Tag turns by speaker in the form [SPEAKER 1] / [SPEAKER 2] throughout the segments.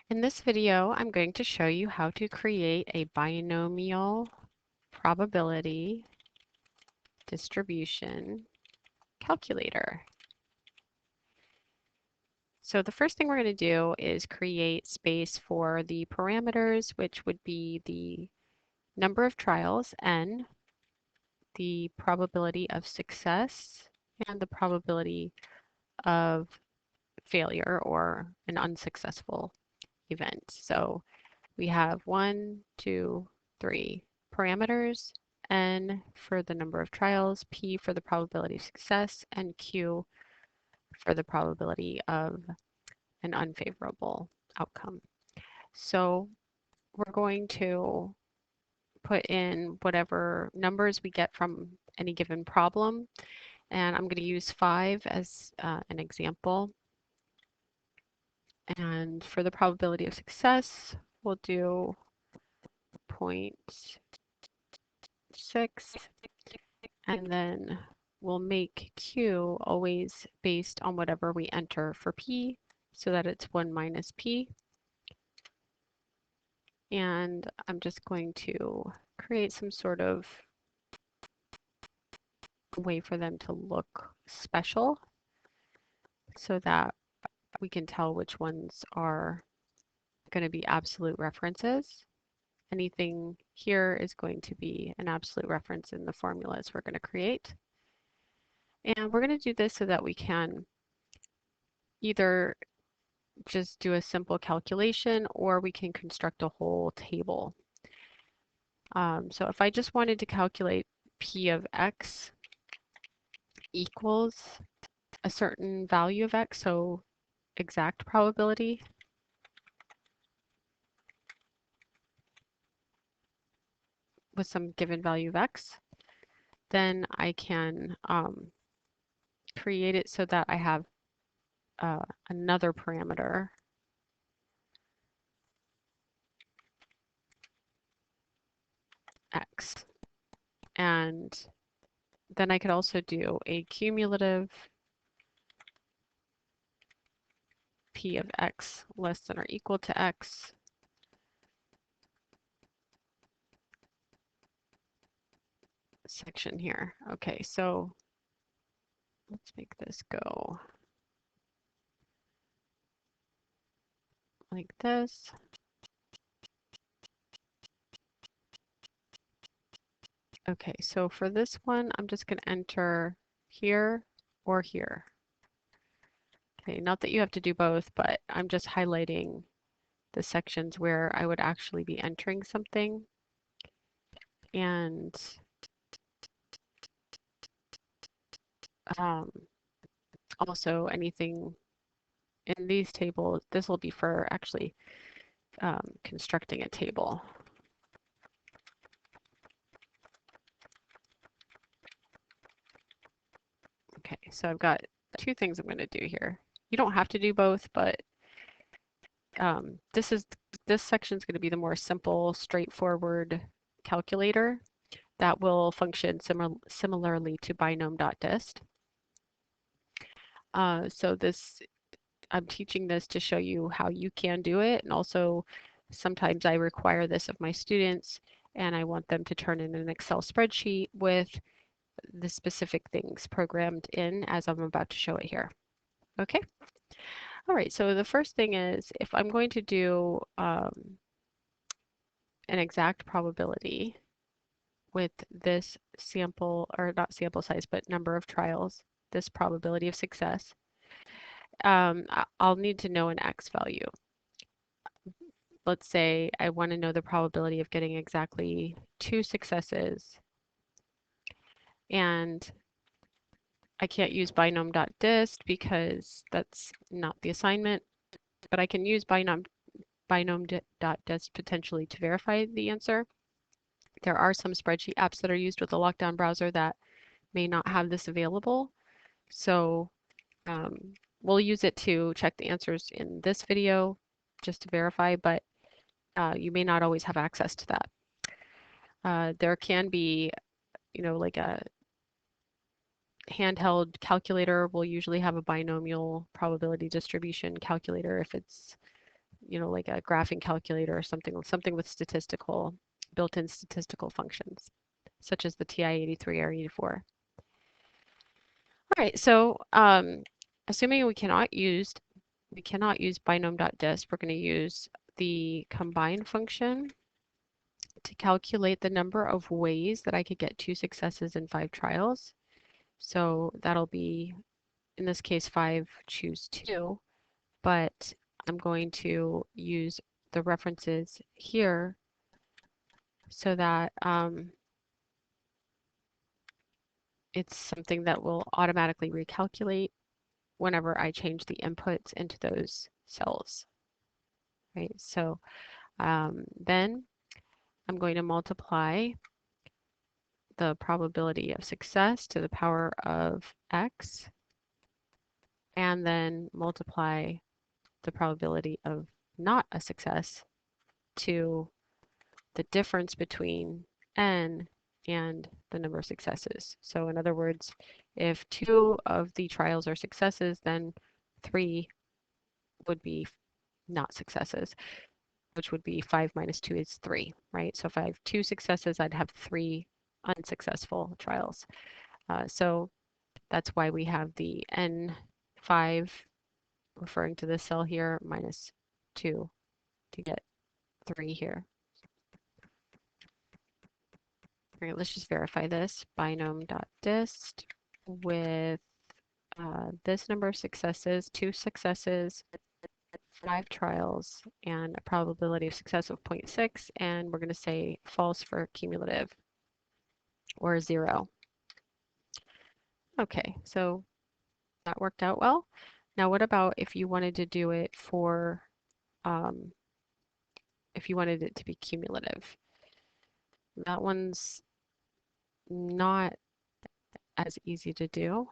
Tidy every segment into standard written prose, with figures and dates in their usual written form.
[SPEAKER 1] In this video, I'm going to show you how to create a binomial probability distribution calculator. So the first thing we're going to do is create space for the parameters, which would be the number of trials, n, the probability of success, and the probability of failure or an unsuccessful event. So we have 1, 2, 3 parameters, n for the number of trials, p for the probability of success, and q for the probability of an unfavorable outcome. So we're going to put in whatever numbers we get from any given problem, and I'm going to use 5 as an example. And for the probability of success, we'll do 0.6, and then we'll make Q always based on whatever we enter for P, so that it's 1 minus P. And I'm just going to create some sort of way for them to look special so that we can tell which ones are going to be absolute references. Anything here is going to be an absolute reference in the formulas we're going to create. And we're going to do this so that we can either just do a simple calculation or we can construct a whole table. So if I just wanted to calculate P of X equals a certain value of X, so exact probability, with some given value of X, then I can create it so that I have another parameter X. And then I could also do a cumulative P of X less than or equal to X section here. Okay, so let's make this go like this. Okay, so for this one, I'm just going to enter here or here. Okay, not that you have to do both, but I'm just highlighting the sections where I would actually be entering something. And also anything in these tables, this will be for actually constructing a table. Okay, so I've got two things I'm going to do here. You don't have to do both, but this section is going to be the more simple, straightforward calculator that will function similarly to binom.dist. So I'm teaching this to show you how you can do it, and also sometimes I require this of my students and I want them to turn in an Excel spreadsheet with the specific things programmed in as I'm about to show it here. Okay. All right, so the first thing is if I'm going to do an exact probability with this sample, or not sample size, but number of trials, this probability of success, I'll need to know an X value. Let's say I want to know the probability of getting exactly 2 successes, and I can't use binom.dist because that's not the assignment, but I can use binom.dist potentially to verify the answer. There are some spreadsheet apps that are used with the lockdown browser that may not have this available. So we'll use it to check the answers in this video just to verify, but you may not always have access to that. There can be, like a handheld calculator will usually have a binomial probability distribution calculator if it's like a graphing calculator or something with built-in statistical functions, such as the TI-83 or 84. All right, so assuming we cannot use binom.dist, we're going to use the combine function to calculate the number of ways that I could get 2 successes in 5 trials. So that'll be, in this case, 5, choose 2, but I'm going to use the references here so that it's something that will automatically recalculate whenever I change the inputs into those cells, right? So then I'm going to multiply the probability of success to the power of x, and then multiply the probability of not a success to the difference between n and the number of successes. So in other words, if 2 of the trials are successes, then 3 would be not successes, which would be 5 minus 2 is 3, right? So if I have 2 successes, I'd have 3 unsuccessful trials. So that's why we have the N5 referring to this cell here minus 2 to get 3 here. All right, let's just verify this. Binom.dist with this number of successes, 2 successes, 5 trials, and a probability of success of 0.6, and we're going to say false for cumulative, or 0. Okay, so that worked out well. Now what about if you wanted to do it for, if you wanted it to be cumulative? That one's not as easy to do.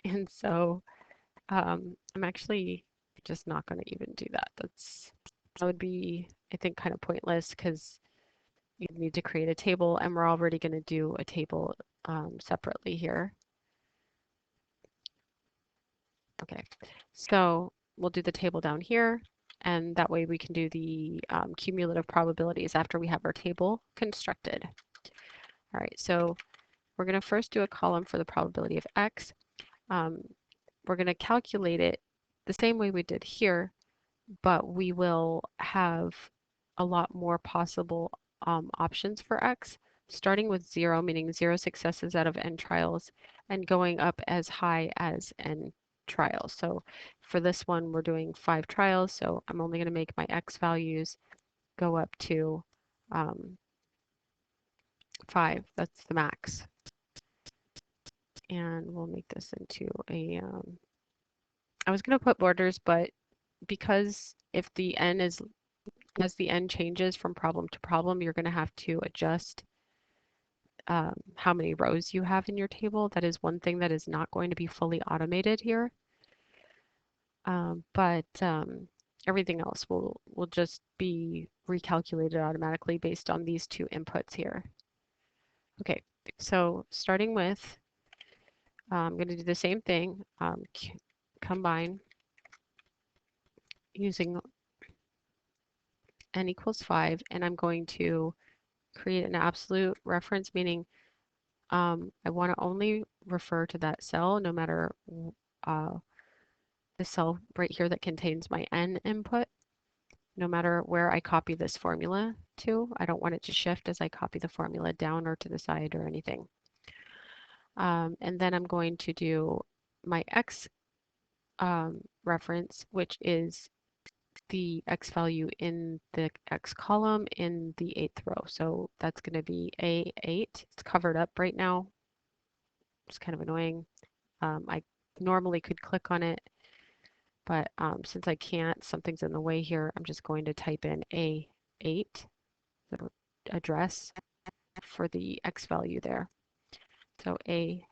[SPEAKER 1] And so I'm actually just not going to even do that. That would be, I think, kind of pointless because you need to create a table, and we're already going to do a table separately here. Okay, so we'll do the table down here, and that way we can do the cumulative probabilities after we have our table constructed. All right, so we're going to first do a column for the probability of x. We're going to calculate it the same way we did here, but we will have a lot more possible options for x, starting with 0, meaning 0 successes out of n trials, and going up as high as n trials. So for this one, we're doing 5 trials, so I'm only going to make my x values go up to 5. That's the max. And we'll make this into a, I was going to put borders, but because if the n is, as the n changes from problem to problem, you're going to have to adjust how many rows you have in your table. That is one thing that is not going to be fully automated here. But everything else will just be recalculated automatically based on these 2 inputs here. Okay, so starting with, I'm going to do the same thing, combine using n equals 5, and I'm going to create an absolute reference, meaning I want to only refer to that cell no matter the cell right here that contains my n input, no matter where I copy this formula to. I don't want it to shift as I copy the formula down or to the side or anything. And then I'm going to do my x reference, which is the x value in the x column in the 8th row. So that's going to be A8. It's covered up right now. It's kind of annoying. I normally could click on it, but since I can't, something's in the way here, I'm just going to type in A8, the address for the x value there. So A8.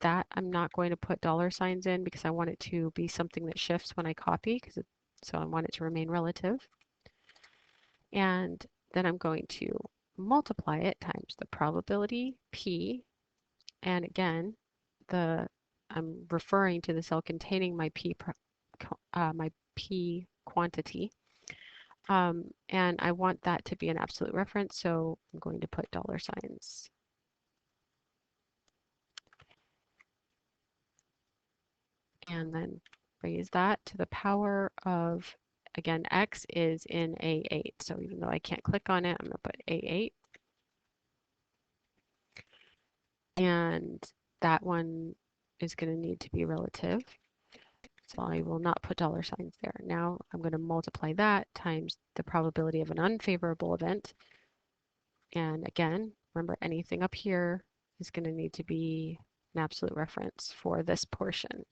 [SPEAKER 1] That I'm not going to put $signs in because I want it to be something that shifts when I copy, so I want it to remain relative. And then I'm going to multiply it times the probability P, and again, I'm referring to the cell containing my P my P quantity. And I want that to be an absolute reference, so I'm going to put dollar signs. And then raise that to the power of, again, x is in A8. So even though I can't click on it, I'm going to put A8. And that one is going to need to be relative. So I will not put dollar signs there. Now I'm going to multiply that times the probability of an unfavorable event. And again, remember anything up here is going to need to be an absolute reference for this portion.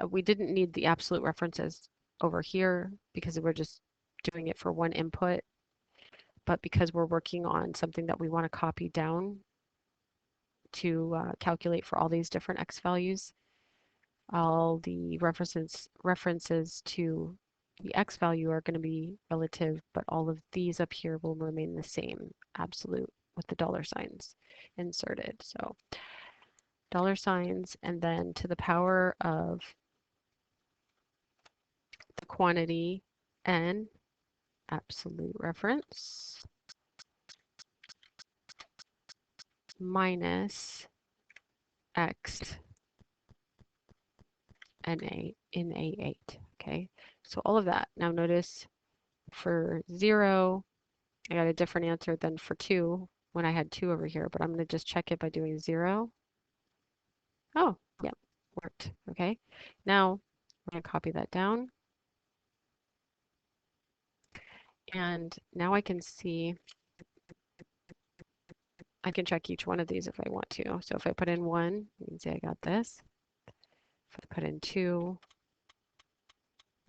[SPEAKER 1] We didn't need the absolute references over here because we're just doing it for one input. But because we're working on something that we want to copy down to calculate for all these different x values, all the references to the x value are going to be relative, but all of these up here will remain the same, absolute, with the dollar signs inserted. So dollar signs, and then to the power of the quantity n, absolute reference, minus x in A8. Okay, so all of that. Now notice for 0, I got a different answer than for 2 when I had 2 over here, but I'm going to just check it by doing 0. Oh, yep, worked. Okay, now I'm going to copy that down. And now I can see, I can check each one of these if I want to. So if I put in 1, you can see I got this. If I put in 2,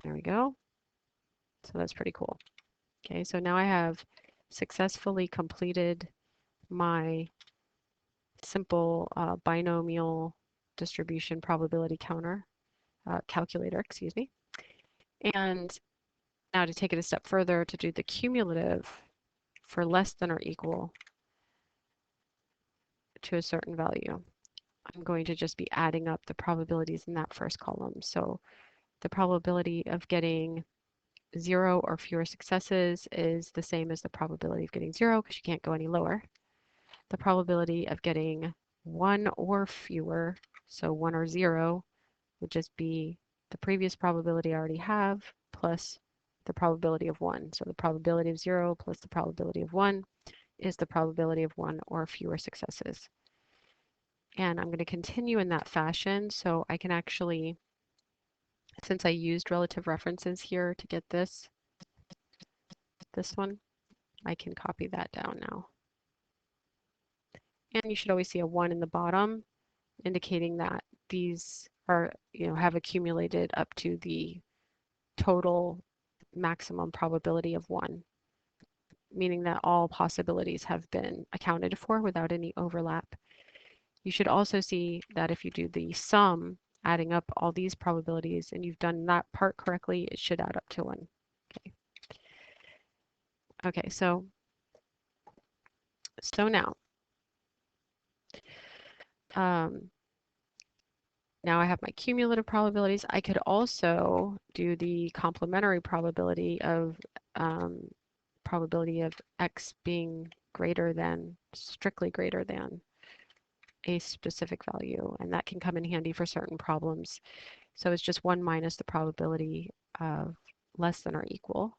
[SPEAKER 1] there we go. So that's pretty cool. Okay, so now I have successfully completed my simple binomial distribution probability calculator, excuse me. And now to take it a step further, to do the cumulative for less than or equal to a certain value, I'm going to just be adding up the probabilities in that first column. So the probability of getting 0 or fewer successes is the same as the probability of getting 0 because you can't go any lower. The probability of getting 1 or fewer, so 1 or 0, would just be the previous probability I already have plus the probability of 1. So the probability of 0 plus the probability of 1 is the probability of 1 or fewer successes. And I'm going to continue in that fashion, so I can actually, since I used relative references here to get this one, I can copy that down now. And you should always see a 1 in the bottom, indicating that these are, have accumulated up to the total maximum probability of 1, meaning that all possibilities have been accounted for without any overlap. You should also see that if you do the sum, adding up all these probabilities, and you've done that part correctly, it should add up to 1. Okay, so now, now I have my cumulative probabilities. I could also do the complementary probability of x being greater than, strictly greater than a specific value, and that can come in handy for certain problems. So it's just 1 minus the probability of less than or equal.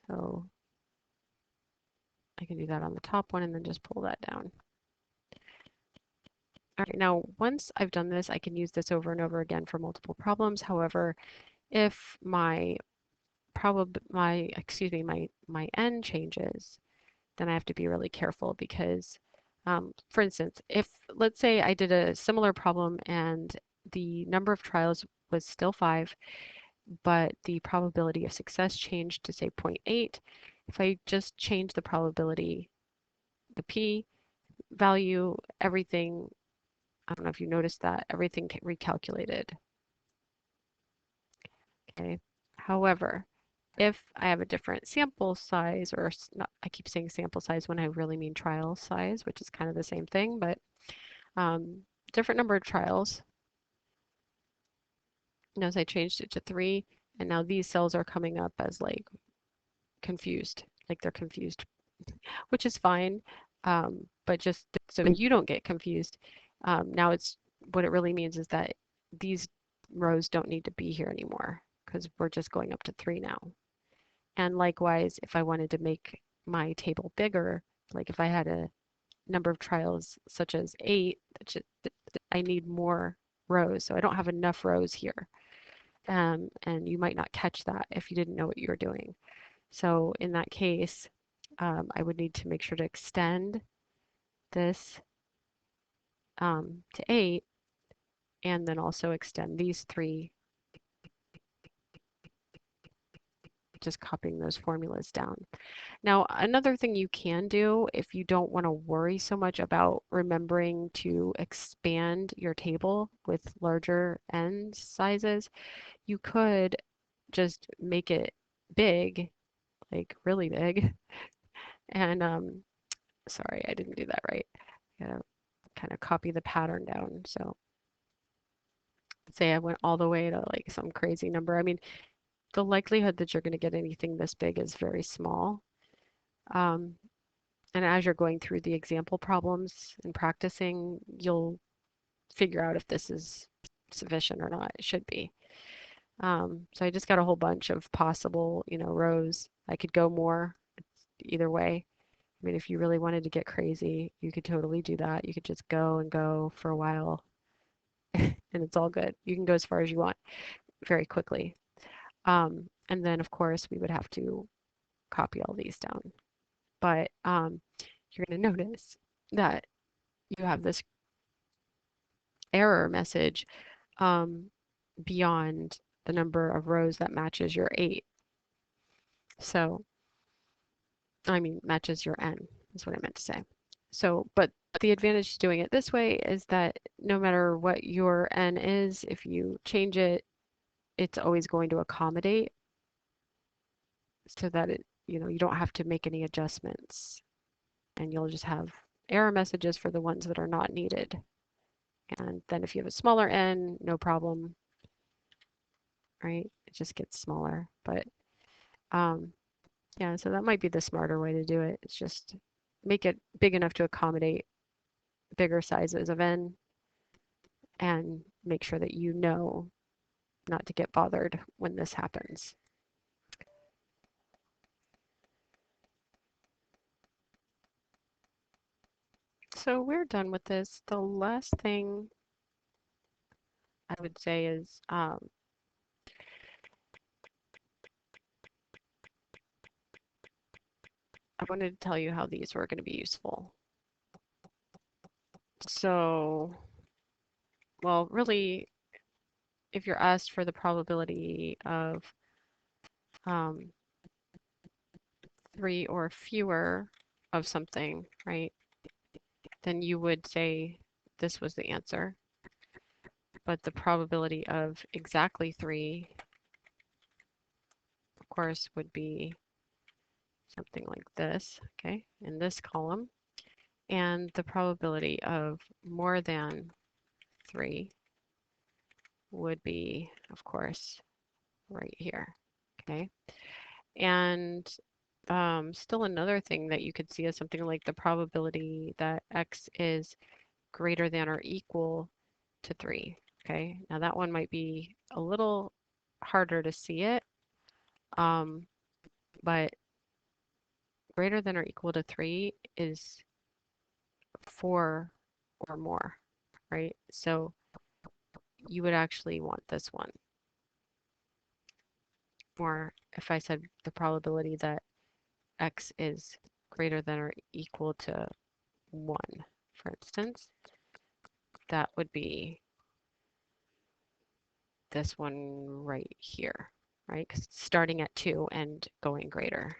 [SPEAKER 1] So I can do that on the top one and then just pull that down. All right, now once I've done this, I can use this over and over again for multiple problems. However, if my n changes, then I have to be really careful because, for instance, if let's say I did a similar problem and the number of trials was still 5, but the probability of success changed to say 0.8, if I just change the probability, the p value, everything, I don't know if you noticed that, everything recalculated. Okay. However, if I have a different sample size, or not, I keep saying sample size when I really mean trial size, which is kind of the same thing, but different number of trials, Notice I changed it to 3, and now these cells are coming up as like confused, like they're confused, which is fine. But just so you don't get confused, now it's what it really means is that these rows don't need to be here anymore because we're just going up to 3 now. And likewise, if I wanted to make my table bigger, like if I had a number of trials such as 8, I need more rows. So I don't have enough rows here. And you might not catch that if you didn't know what you were doing. So in that case, I would need to make sure to extend this to 8 and then also extend these 3, just copying those formulas down. Now, another thing you can do if you don't want to worry so much about remembering to expand your table with larger n sizes, you could just make it big, like really big. And sorry, I didn't do that right. I gotta kind of copy the pattern down. So say I went all the way to like some crazy number. I mean, the likelihood that you're going to get anything this big is very small. Um, and as you're going through the example problems and practicing, you'll figure out if this is sufficient or not. It should be. So I just got a whole bunch of possible, rows. I could go more either way. I mean, if you really wanted to get crazy, you could totally do that. You could just go and go for a while and it's all good. You can go as far as you want very quickly. And then, of course, we would have to copy all these down. But you're going to notice that you have this error message beyond the number of rows that matches your 8. So, I mean, matches your n is what I meant to say. So, but the advantage to doing it this way is that no matter what your n is, if you change it, it's always going to accommodate so that you don't have to make any adjustments and you'll just have error messages for the ones that are not needed. And then if you have a smaller n, no problem, right? It just gets smaller. But yeah, so that might be the smarter way to do it. It's just make it big enough to accommodate bigger sizes of n and make sure that you know not to get bothered when this happens. So we're done with this. The last thing I would say is I wanted to tell you how these were going to be useful. So, well, really, if you're asked for the probability of 3 or fewer of something, right, then you would say this was the answer. But the probability of exactly 3, of course, would be something like this, okay, in this column. And the probability of more than 3 would be, of course, right here, okay? And still another thing that you could see is something like the probability that x is greater than or equal to 3, okay? Now that one might be a little harder to see it, but greater than or equal to 3 is 4 or more, right? So you would actually want this one. Or if I said the probability that x is greater than or equal to 1, for instance, that would be this one right here, right? 'Cause it's starting at 2 and going greater.